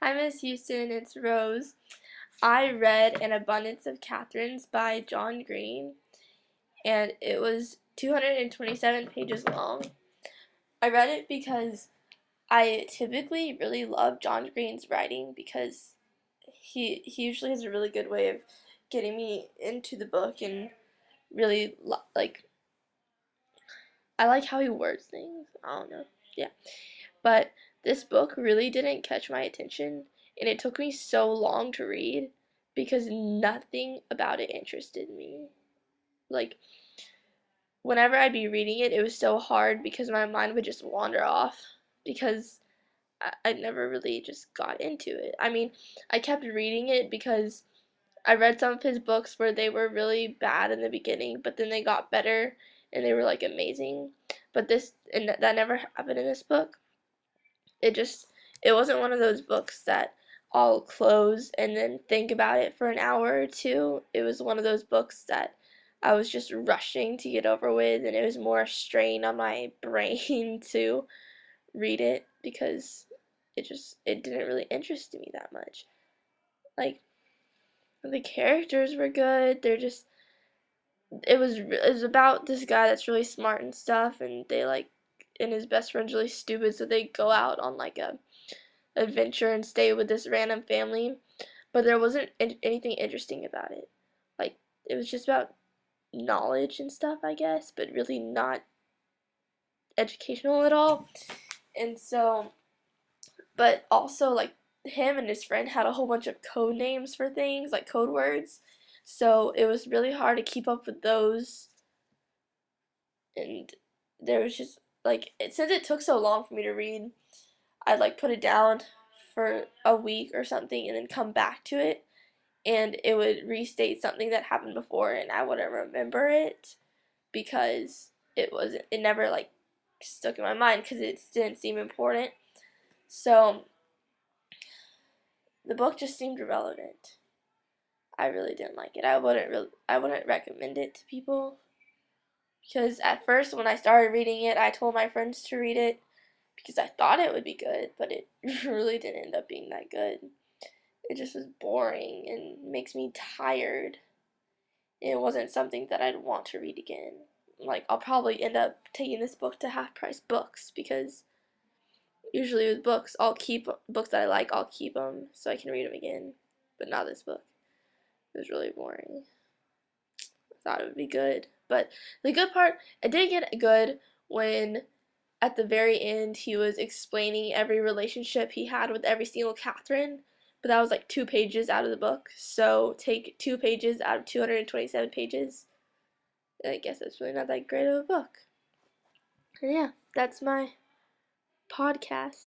Hi, Miss Houston. It's Rose. I read An Abundance of Katherines by John Green, and it was 227 pages long. I read it because I typically really love John Green's writing because he usually has a really good way of getting me into the book and really like I like how he words things. I don't know. Yeah. But this book really didn't catch my attention, and it took me so long to read because nothing about it interested me. Like, whenever I'd be reading it, it was so hard because my mind would just wander off because I never really just got into it. I mean, I kept reading it because I read some of his books where they were really bad in the beginning, but then they got better and they were like amazing. But that never happened in this book. it just it wasn't one of those books that I'll close and then think about it for an hour or two. It was one of those books that I was just rushing to get over with, and it was more a strain on my brain to read it because it didn't really interest me that much. Like, the characters were good. It was about this guy that's really smart and stuff, and and his best friend's really stupid, so they go out on like a adventure and stay with this random family, but there wasn't anything interesting about it. Like, it was just about knowledge and stuff, I guess, but really not educational at all. And so, but also, like, him and his friend had a whole bunch of code names for things, like code words. So it was really hard to keep up with those. And there was just, like, since it took so long for me to read, I'd like put it down for a week or something and then come back to it, and it would restate something that happened before, and I wouldn't remember it because it never like stuck in my mind because it didn't seem important. So the book just seemed irrelevant. I really didn't like it. I wouldn't recommend it to people because at first when I started reading it, I told my friends to read it because I thought it would be good, but it really didn't end up being that good. It just was boring and makes me tired. It wasn't something that I'd want to read again. Like, I'll probably end up taking this book to half price books because usually with books, I'll keep books that I like, I'll keep them so I can read them again. But not this book. It was really boring. I thought it would be good. But the good part, it did get good when at the very end he was explaining every relationship he had with every single Catherine. But that was like 2 pages out of the book. So take 2 pages out of 227 pages. I guess it's really not that great of a book. And yeah, that's my podcast.